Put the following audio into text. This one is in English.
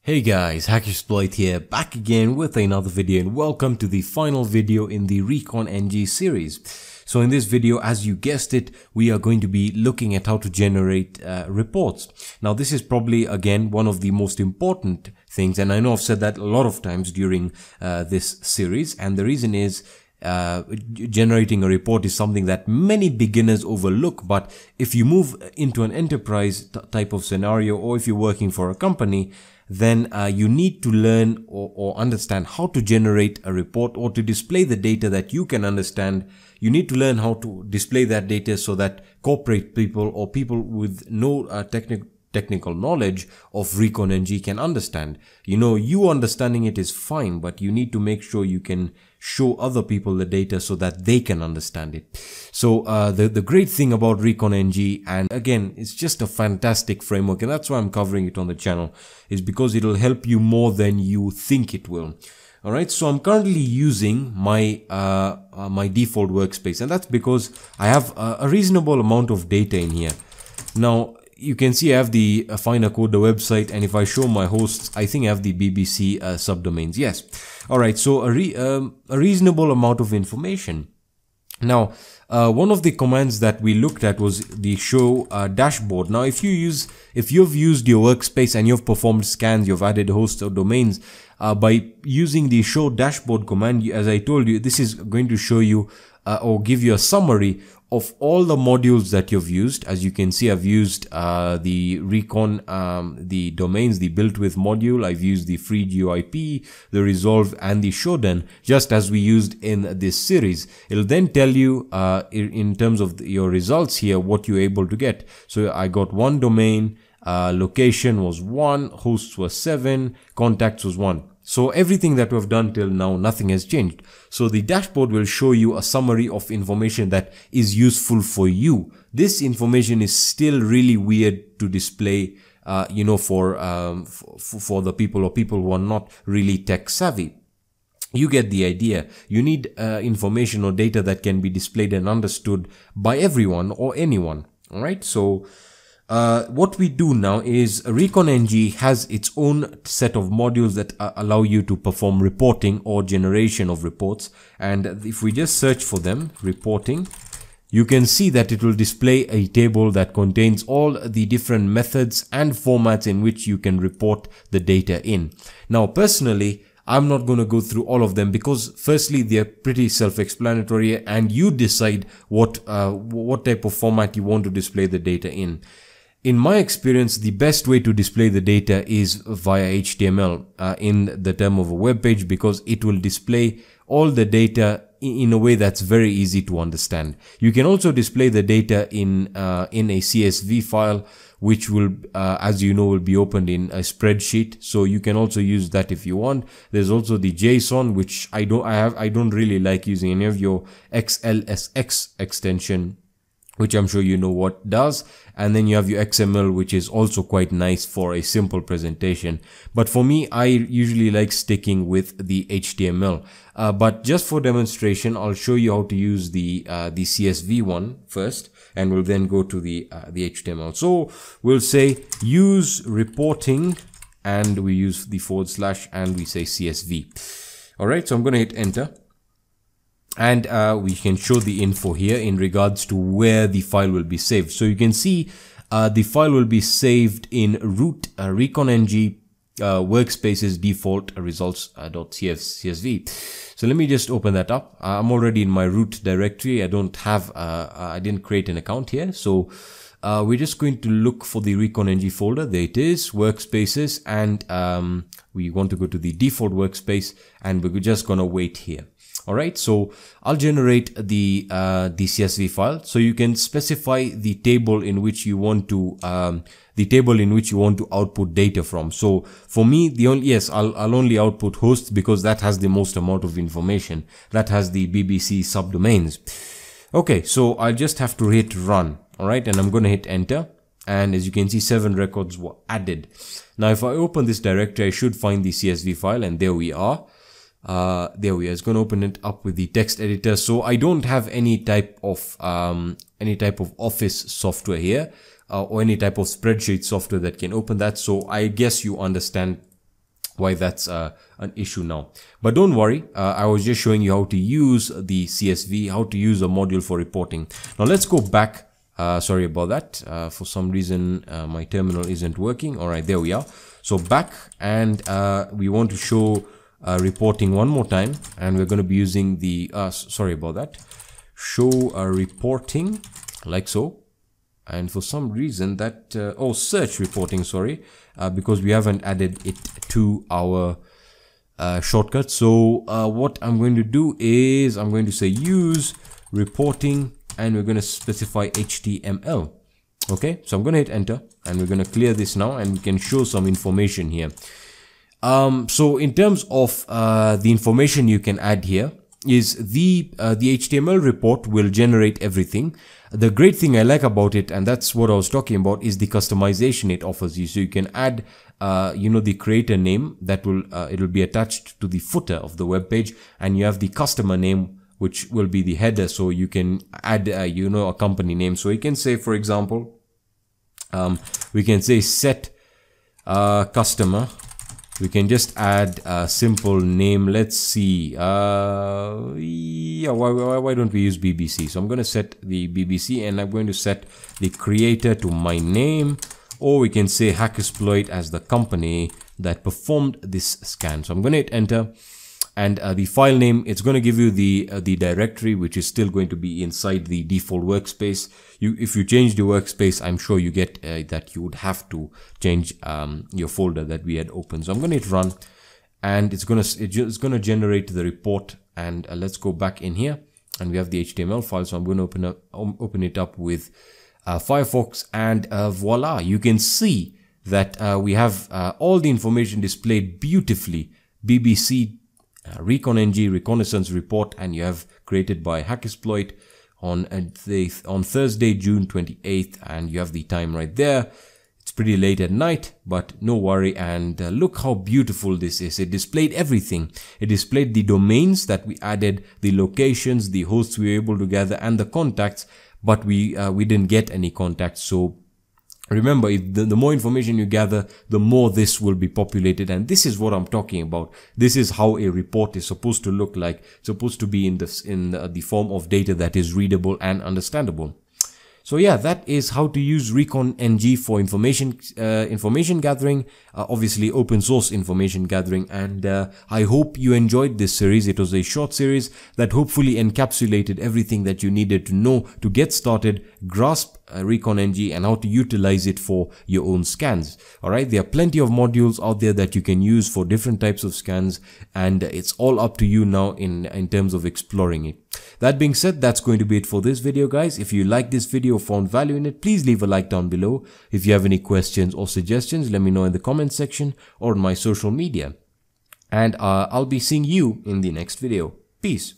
Hey guys, HackerSploit here, back again with another video, and welcome to the final video in the Recon-ng series. So in this video, as you guessed it, we are going to be looking at how to generate reports. Now this is probably again one of the most important things, and I know I've said that a lot of times during this series, and the reason is generating a report is something that many beginners overlook. But if you move into an enterprise type of scenario, or if you're working for a company, then you need to learn or understand how to generate a report or to display the data that you can understand. You need to learn how to display that data so that corporate people or people with no technical knowledge of Recon-ng can understand. You know, you understanding it is fine, but you need to make sure you can show other people the data so that they can understand it. So the great thing about Recon-ng, and again, it's just a fantastic framework, and that's why I'm covering it on the channel, is because it'll help you more than you think it will. Alright, so I'm currently using my my default workspace, and that's because I have a reasonable amount of data in here. Now you can see I have the Finer Code, the website, and if I show my hosts, I think I have the BBC subdomains. Yes. Alright, so a reasonable amount of information. Now, one of the commands that we looked at was the show dashboard. Now, if you've used your workspace and you've performed scans, you've added hosts or domains, by using the show dashboard command, as I told you, this is going to show you or give you a summary of all the modules that you've used. As you can see, I've used the Recon, the domains, the built with module. I've used the free GeoIP, the resolve, and the showdone, just as we used in this series. It'll then tell you in terms of your results here what you're able to get. So I got one domain, location was 1, hosts was 7, contacts was 1. So everything that we've done till now, nothing has changed. So the dashboard will show you a summary of information that is useful for you. This information is still really weird to display, you know, for the people or people who are not really tech savvy. You get the idea. You need information or data that can be displayed and understood by everyone or anyone. All right. So what we do now is Recon-ng has its own set of modules that allow you to perform reporting or generation of reports. And if we just search for them, reporting, you can see that it will display a table that contains all the different methods and formats in which you can report the data in. Now, personally, I'm not going to go through all of them because firstly, they're pretty self-explanatory and you decide what type of format you want to display the data in. In my experience, the best way to display the data is via HTML in the term of a web page, because it will display all the data in a way that's very easy to understand. You can also display the data in a CSV file, which will, as you know, will be opened in a spreadsheet. So you can also use that if you want. There's also the JSON, which I don't really like using any of your XLSX extension, which I'm sure you know what does. And then you have your XML, which is also quite nice for a simple presentation. But for me, I usually like sticking with the HTML. But just for demonstration, I'll show you how to use the CSV one first, and we'll then go to the HTML. So we'll say use reporting, and we use the / and we say CSV. All right, so I'm going to hit enter. And we can show the info here in regards to where the file will be saved. So you can see the file will be saved in root Recon-ng workspaces default results.csv. So let me just open that up. I'm already in my root directory. I didn't create an account here. So we're just going to look for the Recon-ng folder. There it is, workspaces, and we want to go to the default workspace, and we're just gonna wait here. Alright, so I'll generate the CSV file. So you can specify the table in which you want to output data from. So for me, I'll only output hosts because that has the most amount of information. That has the BBC subdomains. Okay, so I just have to hit run. Alright, and I'm gonna hit enter. And as you can see, 7 records were added. Now, if I open this directory, I should find the CSV file, and there we are. There we are. It's going to open it up with the text editor. So I don't have any type of Office software here, or any type of spreadsheet software that can open that. So I guess you understand why that's an issue now. But don't worry, I was just showing you how to use the CSV, how to use a module for reporting. Now let's go back. Sorry about that. For some reason, my terminal isn't working. All right, there we are. So back, and we want to show reporting one more time, and we're going to be using the, sorry about that, show reporting, like so. And for some reason that, oh, search reporting, sorry, because we haven't added it to our shortcut. So what I'm going to do is I'm going to say use reporting, and we're going to specify HTML. Okay, so I'm going to hit enter, and we're going to clear this now, and we can show some information here. So in terms of the information you can add here is the HTML report will generate everything. The great thing I like about it, and that's what I was talking about, is the customization it offers you. So you can add, you know, the creator name that will, it'll be attached to the footer of the web page, and you have the customer name, which will be the header. So you can add, you know, a company name. So you can say, for example, we can say set customer. We can just add a simple name. Let's see. Yeah, why don't we use BBC? So I'm going to set the BBC, and I'm going to set the creator to my name, or we can say HackerSploit as the company that performed this scan. So I'm going to hit enter, and the file name, it's going to give you the directory, which is still going to be inside the default workspace. If you change the workspace, I'm sure you get that you would have to change your folder that we had opened. So I'm going to hit run, and it's going to generate the report. And let's go back in here, and we have the HTML file. So I'm going to open it up with Firefox, and voila, you can see that we have all the information displayed beautifully. BBC Recon-ng reconnaissance report, and you have created by HackerSploit on Thursday, June 28th, and you have the time right there. It's pretty late at night, but no worry. And look how beautiful this is. It displayed everything. It displayed the domains that we added, the locations, the hosts we were able to gather, and the contacts, but we didn't get any contacts. So remember, if the more information you gather, the more this will be populated. And this is what I'm talking about. This is how a report is supposed to look like. It's supposed to be in the form of data that is readable and understandable. So yeah, that is how to use Recon-ng for information gathering, obviously open source information gathering. And I hope you enjoyed this series. It was a short series that hopefully encapsulated everything that you needed to know to get started, grasp Recon-ng, and how to utilize it for your own scans. Alright, there are plenty of modules out there that you can use for different types of scans, and it's all up to you now in terms of exploring it. That being said, that's going to be it for this video, guys. If you like this video or found value in it, please leave a like down below. If you have any questions or suggestions, let me know in the comment section or on my social media. And I'll be seeing you in the next video. Peace.